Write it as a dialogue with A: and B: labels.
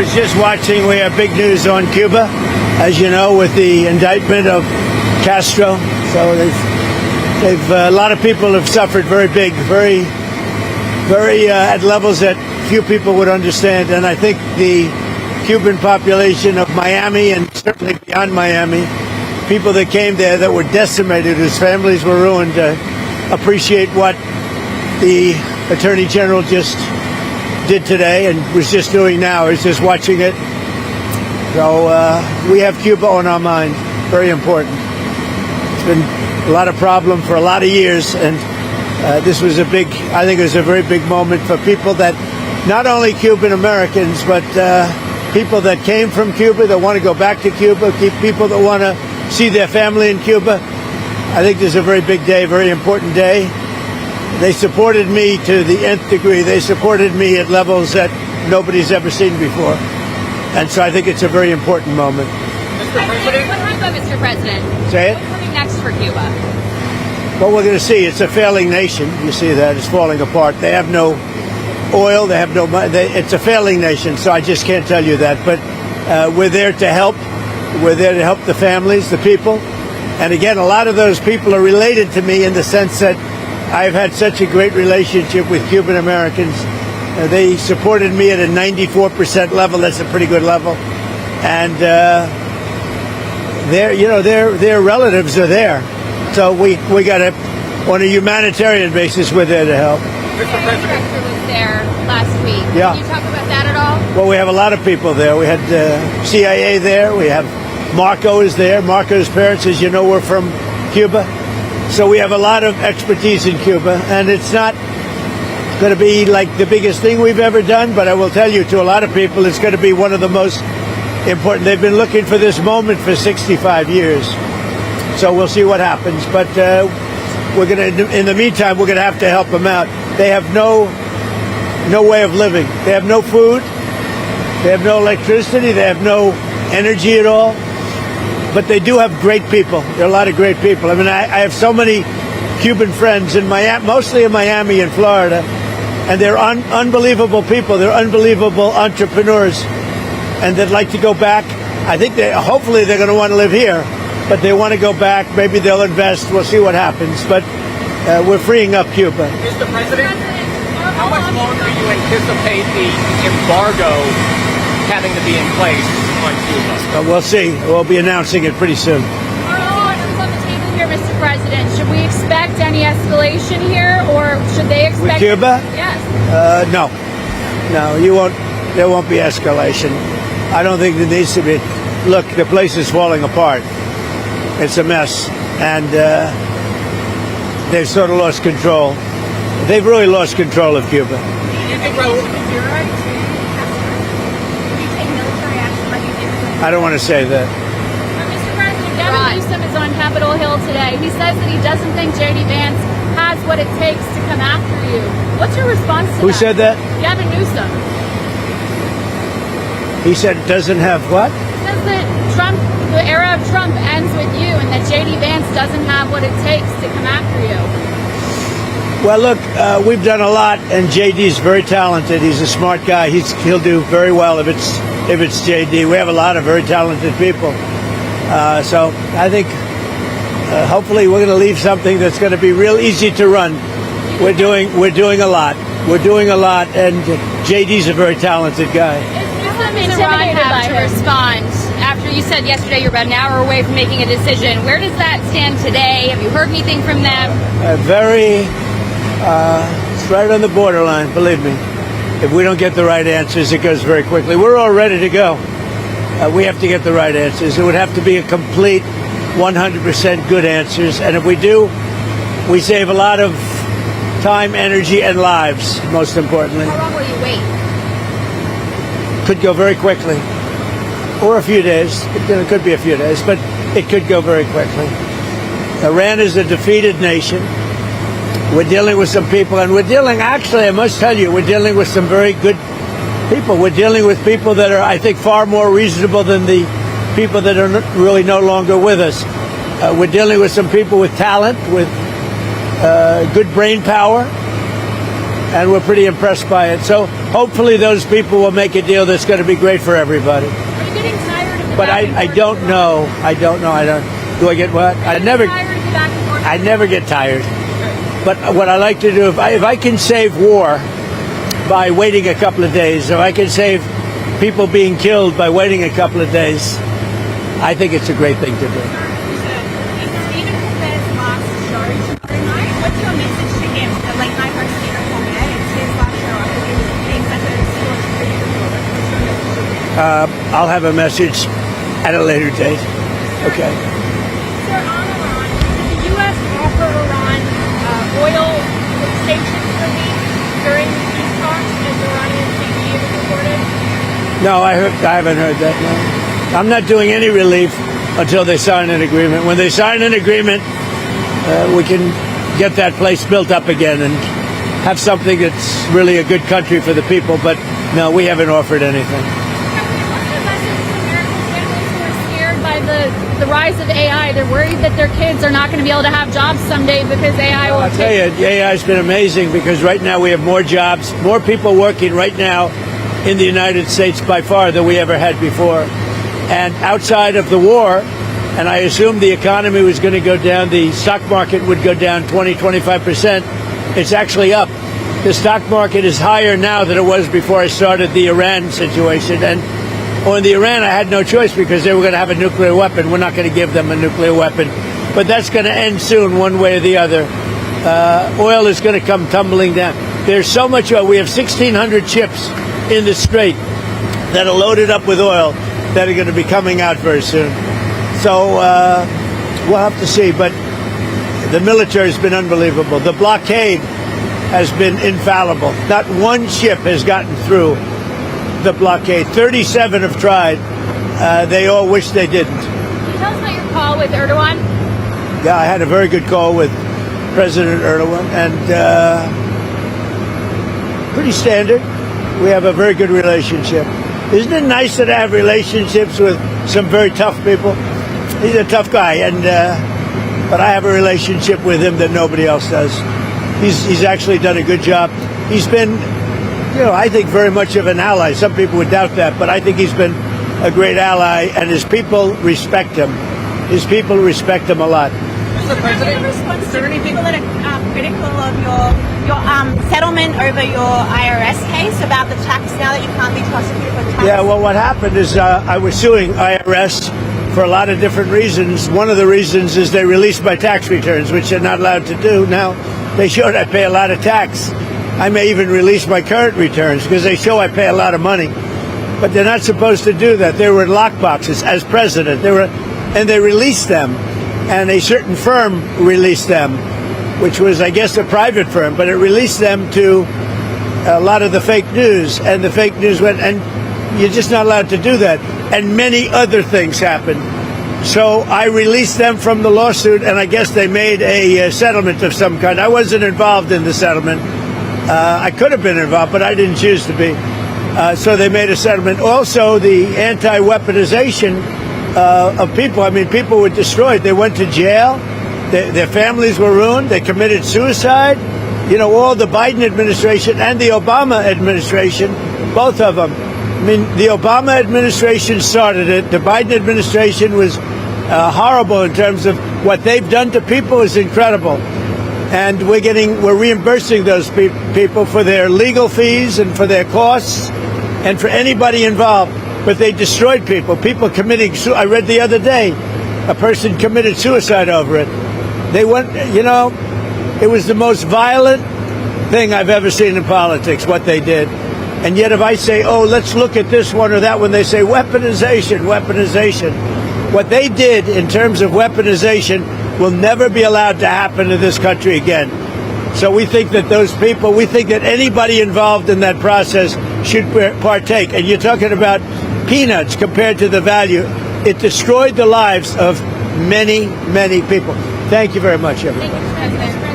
A: was just watching. We have big news on Cuba, as you know, with the indictment of Castro. So a lot of people have suffered very big, very at levels that few people would understand. And I think the Cuban population of Miami and certainly beyond Miami, people that came there that were decimated, whose families were ruined, appreciate what the Attorney General just did today and was just doing now. He's just watching it. So we have Cuba on our mind. Very important. It's been a lot of problem for a lot of years, and this was I think it was a very big moment for people that, not only Cuban Americans, but people that came from Cuba that want to go back to Cuba, people that want to see their family in Cuba. I think this is a very big day, very important day. They supported me to the nth degree. They supported me at levels that nobody's ever seen before. And so I think it's a very important moment.
B: Mr. President? What happened, Mr. President?
A: Say it?
B: What's coming next for Cuba?
A: Well, we're going to see. It's a failing nation. You see that. It's falling apart. They have no oil. They have no money. It's a failing nation, so I just can't tell you that. But we're there to help. We're there to help the families, the people. And again, a lot of those people are related to me in the sense that I've had such a great relationship with Cuban Americans. They supported me at a 94% level. That's a pretty good level. And their relatives are there. So we got to, on a humanitarian basis, we're there to help.
B: Mr. President was there last week.
A: Yeah.
B: Can you talk about that at all?
A: Well, we have a lot of people there. We had CIA there. We have Marco is there. Marco's parents, as you know, were from Cuba. So we have a lot of expertise in Cuba, and it's not going to be like the biggest thing we've ever done, but I will tell you, to a lot of people, it's going to be one of the most important. They've been looking for this moment for 65 years. So we'll see what happens. But we're going to, in the meantime, we're going to have to help them out. They have no way of living. They have no food. They have no electricity. They have no energy at all. But they do have great people. There are a lot of great people. I mean, I have so many Cuban friends in Miami, mostly in Miami and Florida, and they're unbelievable people. They're unbelievable entrepreneurs, and they'd like to go back. I think hopefully they're going to want to live here, but they want to go back. Maybe they'll invest. We'll see what happens. But we're freeing up Cuba.
C: Mr. President, how much longer do you anticipate the embargo having to be in place on Cuba?
A: We'll see. We'll be announcing it pretty soon.
B: Options on the table here, Mr. President. Should we expect any escalation here, or should they expect...
A: With Cuba?
B: Yes.
A: No, you won't. There won't be escalation. I don't think there needs to be. Look, the place is falling apart. It's a mess, and they've sort of lost control. They've really lost control of Cuba. I don't want to say that.
B: Mr. President, Gavin Newsom is on Capitol Hill today. He says that he doesn't think JD Vance has what it takes to come after you. What's your response to that?
A: Who said that?
B: Gavin Newsom.
A: He said it doesn't have what?
B: He says that the era of Trump ends with you, and that JD Vance doesn't have what it takes to come after you.
A: Well, look, we've done a lot, and JD's very talented. He's a smart guy. He'll do very well if it's JD. We have a lot of very talented people. So I think hopefully we're going to leave something that's going to be real easy to run. We're doing a lot. We're doing a lot, and JD's a very talented guy.
B: Is Iran have to respond after you said yesterday you're about an hour away from making a decision? Where does that stand today? Have you heard anything from them?
A: It's right on the borderline, believe me. If we don't get the right answers, it goes very quickly. We're all ready to go. We have to get the right answers. It would have to be a complete 100% good answers. And if we do, we save a lot of time, energy, and lives, most importantly.
B: How long will you wait?
A: Could go very quickly. Or a few days. It could be a few days, but it could go very quickly. Iran is a defeated nation. We're dealing with some people, and actually, I must tell you, we're dealing with some very good people. We're dealing with people that are, I think, far more reasonable than the people that are really no longer with us. We're dealing with some people with talent, with good brain power, and we're pretty impressed by it. So hopefully those people will make a deal that's going to be great for everybody.
B: Are you getting tired of the
A: But
B: back and
A: I
B: forth?
A: don't know. I don't. Do I get what?
B: Are you
A: Never.
B: tired of the back and forth?
A: I never get tired. But what I like to do, if I can save war by waiting a couple of days, if I can save people being killed by waiting a couple of days, I think it's a great thing to do.
D: It's Stephen Colbert's last show tomorrow night. What's your message to him, the late night host Stephen Colbert? It's his last show after he was being such a staunch critic of yours. What's your message to him?
A: I'll have a message at a later date. Okay.
B: Sir, on Iran, did the U.S. offer Iran oil sanctions relief during these talks, as Iranian TV has reported?
A: No, I haven't heard that. No. I'm not doing any relief until they sign an agreement. When they sign an agreement, we can get that place built up again and have something that's really a good country for the people. But no, we haven't offered anything.
B: What's the message to American families who are scared by the rise of AI? They're worried that their kids are not going to be able to have jobs someday because AI will
A: I'll tell you, AI has been amazing because right now we have more jobs, more people working right now in the United States by far than we ever had before. And outside of the war, and I assumed the economy was going to go down, the stock market would go down 20-25%. It's actually up. The stock market is higher now than it was before I started the Iran situation. And on the Iran, I had no choice because they were going to have a nuclear weapon. We're not going to give them a nuclear weapon. But that's going to end soon, one way or the other. Oil is going to come tumbling down. There's so much oil. We have 1,600 ships in the Strait that are loaded up with oil that are going to be coming out very soon. So we'll have to see. But the military has been unbelievable. The blockade has been infallible. Not one ship has gotten through the blockade. 37 have tried. They all wish they didn't.
B: Can you tell us about your call with Erdogan?
A: Yeah, I had a very good call with President Erdogan, and pretty standard. We have a very good relationship. Isn't it nice that I have relationships with some very tough people? He's a tough guy, and but I have a relationship with him that nobody else does. He's actually done a good job. He's been, I think very much of an ally. Some people would doubt that, but I think he's been a great ally, and his people respect him. His people respect him a lot.
C: Mr. President,
D: Response to people that are critical of your settlement over your IRS case about the tax now that you can't be prosecuted for tax.
A: Yeah, well, what happened is I was suing IRS for a lot of different reasons. One of the reasons is they released my tax returns, which they're not allowed to do. Now, they showed I pay a lot of tax. I may even release my current returns because they show I pay a lot of money. But they're not supposed to do that. They were in lockboxes as president. And they released them. And a certain firm released them, which was, I guess, a private firm. But it released them to a lot of the fake news. And the fake news went, and you're just not allowed to do that. And many other things happened. So I released them from the lawsuit, and I guess they made a settlement of some kind. I wasn't involved in the settlement. I could have been involved, but I didn't choose to be. So they made a settlement. Also, the anti-weaponization of people. I mean, people were destroyed. They went to jail. Their families were ruined. They committed suicide. All the Biden administration and the Obama administration, both of them. I mean, the Obama administration started it. The Biden administration was horrible in terms of what they've done to people is incredible. And we're reimbursing those people for their legal fees and for their costs and for anybody involved. But they destroyed people. People committing I read the other day, a person committed suicide over it. They went, it was the most violent thing I've ever seen in politics, what they did. And yet if I say, let's look at this one or that one, they say weaponization. What they did in terms of weaponization will never be allowed to happen in this country again. So we think that we think that anybody involved in that process should partake. And you're talking about peanuts compared to the value. It destroyed the lives of many, many people. Thank you very much, everybody.
B: Thank you, President.